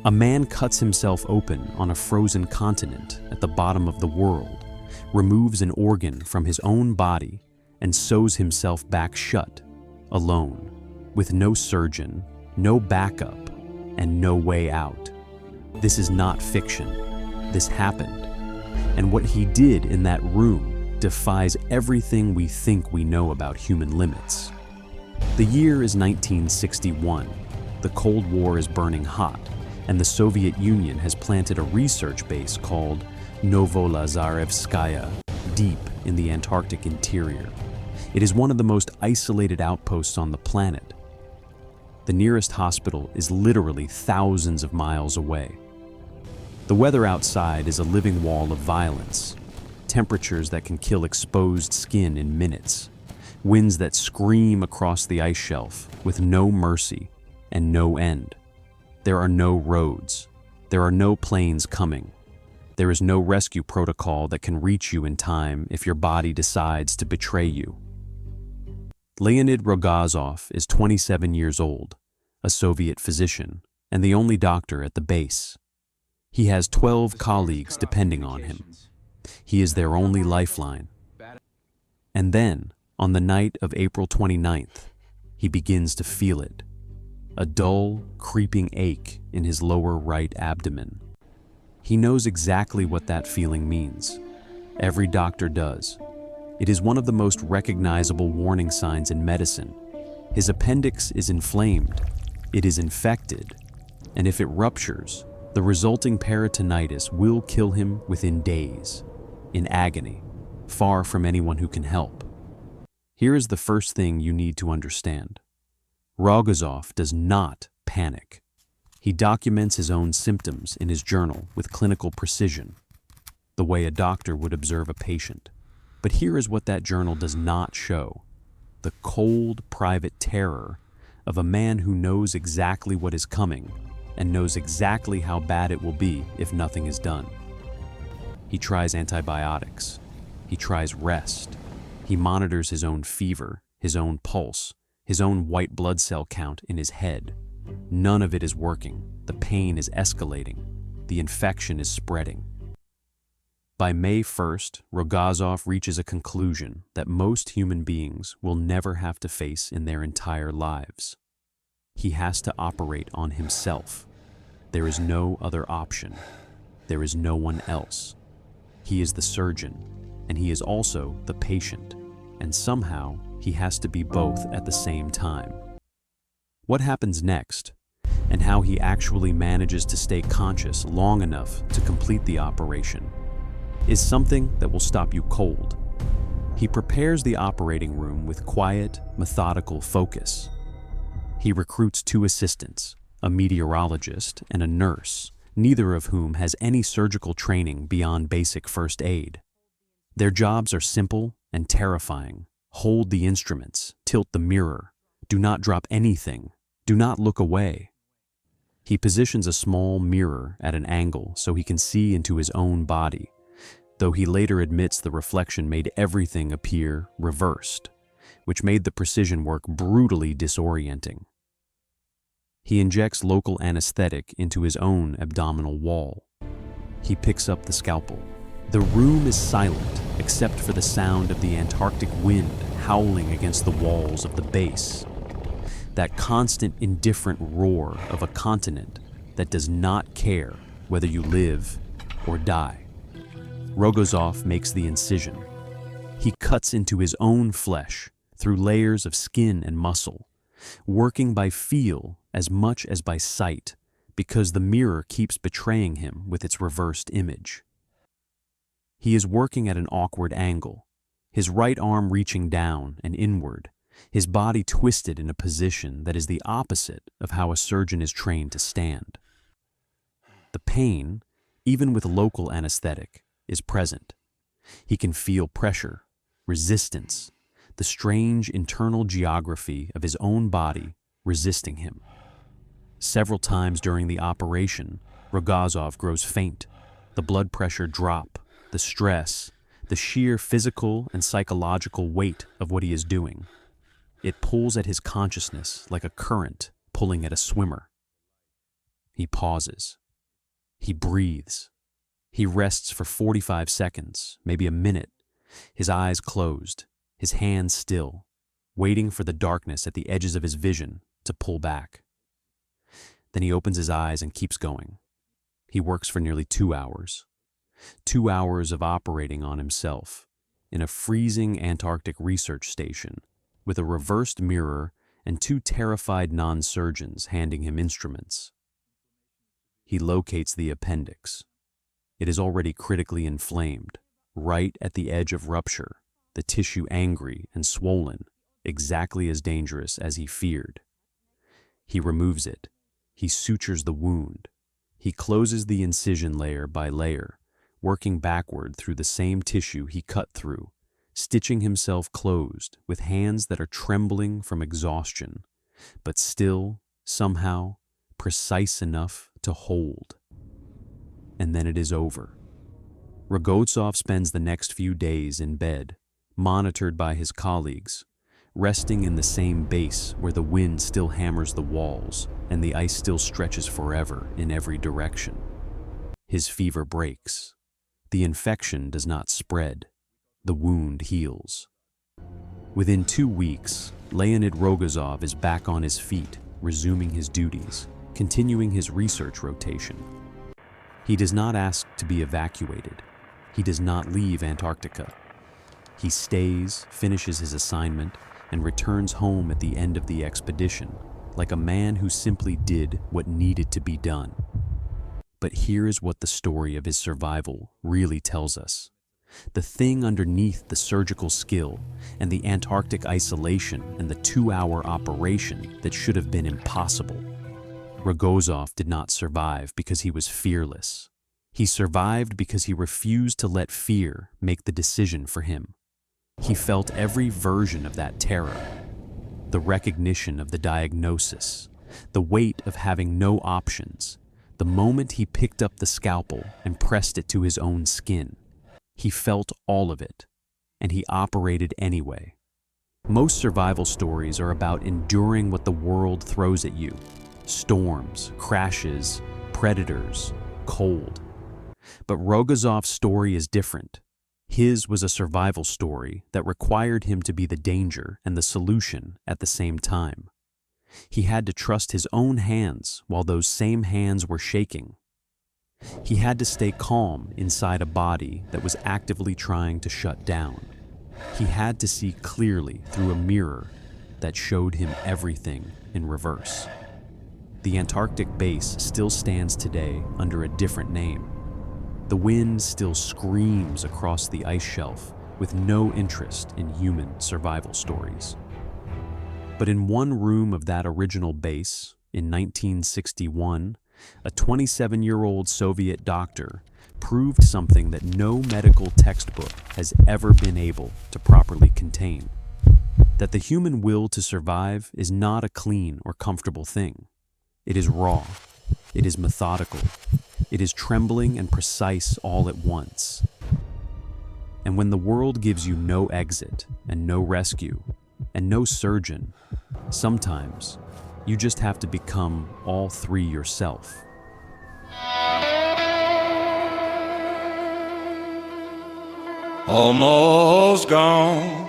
A man cuts himself open on a frozen continent at the bottom of the world, removes an organ from his own body, and sews himself back shut, alone, with no surgeon, no backup, and no way out. This is not fiction. This happened. And what he did in that room defies everything we think we know about human limits. The year is 1961. The Cold War is burning hot, and the Soviet Union has planted a research base called Novolazarevskaya deep in the Antarctic interior. It is one of the most isolated outposts on the planet. The nearest hospital is literally thousands of miles away. The weather outside is a living wall of violence. Temperatures that can kill exposed skin in minutes. Winds that scream across the ice shelf with no mercy and no end. There are no roads. There are no planes coming. There is no rescue protocol that can reach you in time if your body decides to betray you. Leonid Rogozov is 27 years old, a Soviet physician, and the only doctor at the base. He has 12 colleagues depending on him. He is their only lifeline. And then, on the night of April 29th, he begins to feel it. A dull, creeping ache in his lower right abdomen. He knows exactly what that feeling means. Every doctor does. It is one of the most recognizable warning signs in medicine. His appendix is inflamed. It is infected. And if it ruptures, the resulting peritonitis will kill him within days, in agony, far from anyone who can help. Here is the first thing you need to understand. Rogozov does not panic. He documents his own symptoms in his journal with clinical precision, the way a doctor would observe a patient. But here is what that journal does not show: the cold, private terror of a man who knows exactly what is coming and knows exactly how bad it will be if nothing is done. He tries antibiotics. He tries rest. He monitors his own fever, his own pulse, his own white blood cell count in his head. None of it is working. The pain is escalating. The infection is spreading. By May 1st, Rogozov reaches a conclusion that most human beings will never have to face in their entire lives. He has to operate on himself. There is no other option. There is no one else. He is the surgeon, and he is also the patient, and somehow he has to be both at the same time. What happens next, and how he actually manages to stay conscious long enough to complete the operation, is something that will stop you cold. He prepares the operating room with quiet, methodical focus. He recruits 2 assistants, a meteorologist and a nurse, neither of whom has any surgical training beyond basic first aid. Their jobs are simple and terrifying. Hold the instruments, tilt the mirror, do not drop anything, do not look away. He positions a small mirror at an angle so he can see into his own body, though he later admits the reflection made everything appear reversed, which made the precision work brutally disorienting. He injects local anesthetic into his own abdominal wall. He picks up the scalpel. The room is silent except for the sound of the Antarctic wind howling against the walls of the base. That constant, indifferent roar of a continent that does not care whether you live or die. Rogozov makes the incision. He cuts into his own flesh through layers of skin and muscle, working by feel as much as by sight, because the mirror keeps betraying him with its reversed image. He is working at an awkward angle, his right arm reaching down and inward, his body twisted in a position that is the opposite of how a surgeon is trained to stand. The pain, even with local anesthetic, is present. He can feel pressure, resistance, the strange internal geography of his own body resisting him. Several times during the operation, Rogozov grows faint, the blood pressure drop, the stress, the sheer physical and psychological weight of what he is doing. It pulls at his consciousness like a current pulling at a swimmer. He pauses. He breathes. He rests for 45 seconds, maybe a minute, his eyes closed, his hands still, waiting for the darkness at the edges of his vision to pull back. Then he opens his eyes and keeps going. He works for nearly 2 hours. 2 hours of operating on himself in a freezing Antarctic research station with a reversed mirror and 2 terrified non-surgeons handing him instruments. He locates the appendix. It is already critically inflamed, right at the edge of rupture, the tissue angry and swollen, exactly as dangerous as he feared. He removes it. He sutures the wound. He closes the incision layer by layer, working backward through the same tissue he cut through, stitching himself closed with hands that are trembling from exhaustion, but still, somehow, precise enough to hold. And then it is over. Rogozov spends the next few days in bed, monitored by his colleagues, resting in the same base where the wind still hammers the walls and the ice still stretches forever in every direction. His fever breaks. The infection does not spread. The wound heals. Within 2 weeks, Leonid Rogozov is back on his feet, resuming his duties, continuing his research rotation. He does not ask to be evacuated. He does not leave Antarctica. He stays, finishes his assignment, and returns home at the end of the expedition, like a man who simply did what needed to be done. But here is what the story of his survival really tells us. The thing underneath the surgical skill and the Antarctic isolation and the 2-hour operation that should have been impossible. Rogozov did not survive because he was fearless. He survived because he refused to let fear make the decision for him. He felt every version of that terror. The recognition of the diagnosis, the weight of having no options, the moment he picked up the scalpel and pressed it to his own skin. He felt all of it, and he operated anyway. Most survival stories are about enduring what the world throws at you. Storms, crashes, predators, cold. But Rogozov's story is different. His was a survival story that required him to be the danger and the solution at the same time. He had to trust his own hands while those same hands were shaking. He had to stay calm inside a body that was actively trying to shut down. He had to see clearly through a mirror that showed him everything in reverse. The Antarctic base still stands today under a different name. The wind still screams across the ice shelf with no interest in human survival stories. But in one room of that original base, in 1961, a 27-year-old Soviet doctor proved something that no medical textbook has ever been able to properly contain. That the human will to survive is not a clean or comfortable thing. It is raw. It is methodical. It is trembling and precise all at once. And when the world gives you no exit and no rescue and no surgeon, sometimes you just have to become all three yourself. Almost gone.